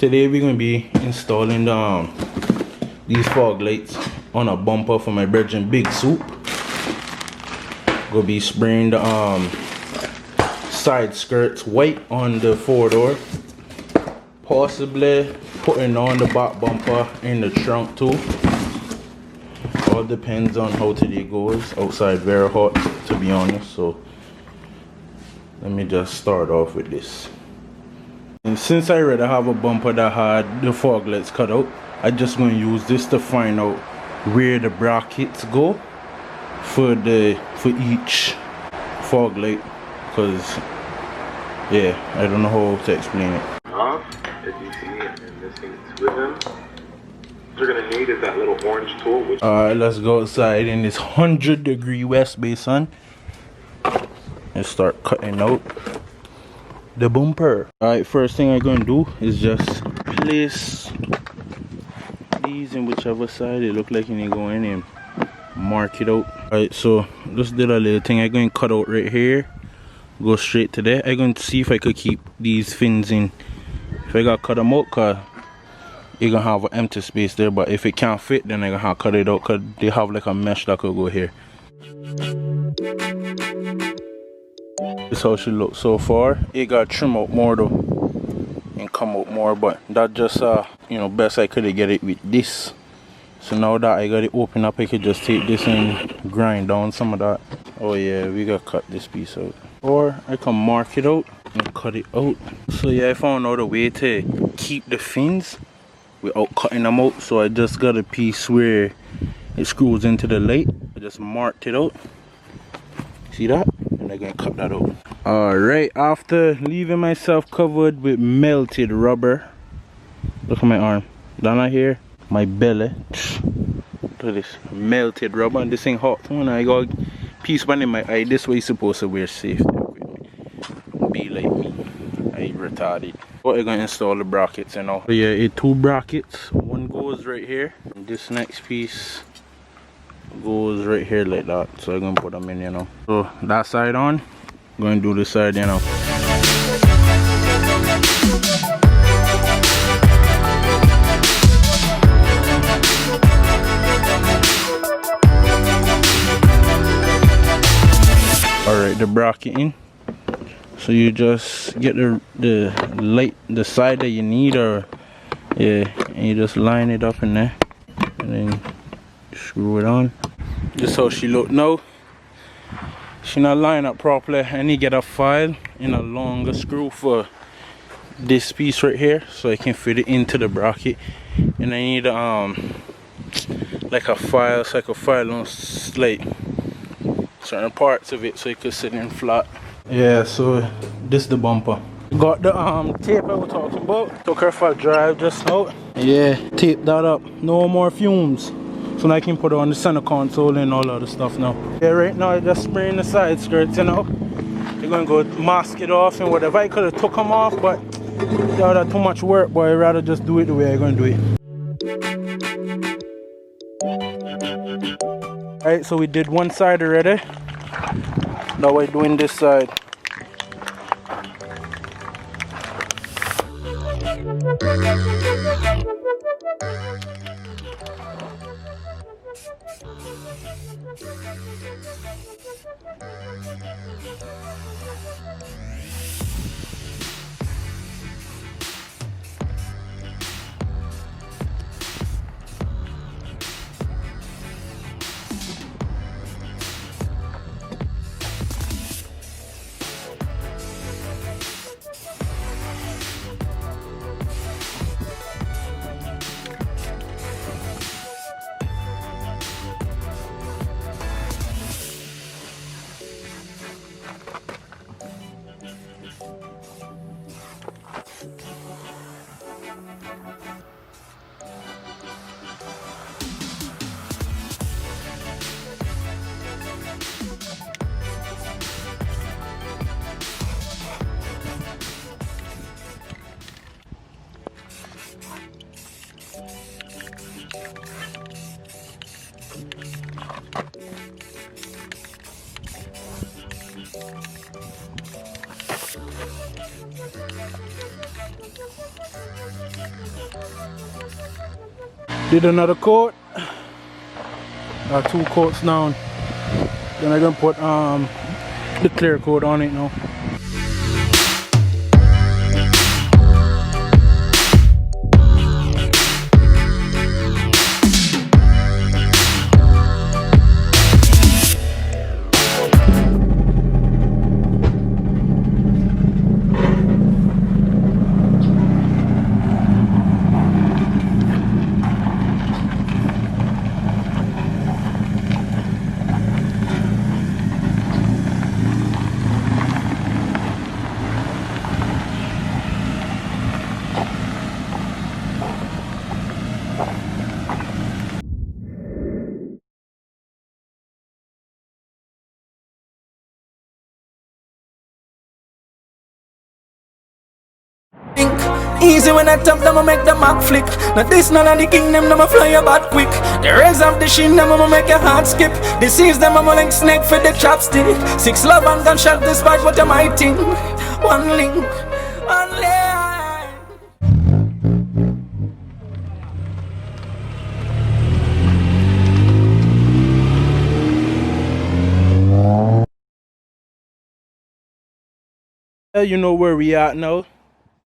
Today we're gonna be installing these fog lights on a bumper for my Virgin Big Soup. Gonna be spraying the side skirts white on the 4-door. Possibly putting on the back bumper in the trunk too. All depends on how today goes. Outside very hot, to be honest, so let me just start off with this. And since I already have a bumper that had the fog lights cut out, I'm just going to use this to find out where the brackets go for each fog light, because yeah, I don't know how to explain it. As you see, and this thing's with them. What you're gonna need is that little orange tool. Which Alright, let's go outside in this 100-degree west bay sun and start cutting out the bumper. Alright, first thing I'm gonna do is just place these in whichever side it look like you need to go in and mark it out. Alright, so just did a little thing. I'm going to cut out right here, go straight to there. I'm going to see if I could keep these fins in. If I gotta cut them out, cause you're gonna have an empty space there, but if it can't fit, then I'm gonna have to cut it out, cause they have like a mesh that could go here. This is how she looks so far. You gotta trim out more though and come out more, but that just you know, best I could get it with this. So now that I got it open up, I could just take this and grind down some of that. Oh yeah, we gotta cut this piece out, or I can mark it out and cut it out. So yeah, I found out a way to keep the fins without cutting them out. So I just got a piece where it screws into the light. I just marked it out. See that? And I'm gonna cut that out. Alright, after leaving myself covered with melted rubber, look at my arm, down here, my belly, look at this, melted rubber, and this thing hot. When I got a piece one in my eye, this way you're supposed to wear safety equipment. Don't be like me, I retarded. But I'm gonna install the brackets, you know. So yeah, it's 2 brackets. One goes right here, and this next piece goes right here like that. So I'm gonna put them in, you know. So that side on, I'm gonna do this side, you know. Alright, the bracketing. So you just get the light, the side that you need, or yeah, and you just line it up in there and then screw it on. This is how she look now. She not line up properly. I need to get a file and a longer screw for this piece right here so I can fit it into the bracket. And I need like a file, so I can file on like certain parts of it so it could sit in flat. Yeah, so this is the bumper. Got the tape I was talking about. Took her for a drive just now. Yeah, tape that up. No more fumes. So now I can put it on the center console and all other stuff now. Yeah, right now I just spraying the side skirts, you know. You're gonna go mask it off and whatever. I could have took them off, but that was too much work, but I'd rather just do it the way I'm gonna do it. Alright, so we did one side already. Now we're doing this side. Did another coat. 2 coats now. Then I'm gonna put the clear coat on it now. Easy when I tap them, I make them back flick. Now this none of the kingdom, them I fly about quick. The rays of the shin, them I make your heart skip. The seas, them I like snake for the chopstick. 6 love and gunshot despite what am I think. One link, one line. You know where we at now.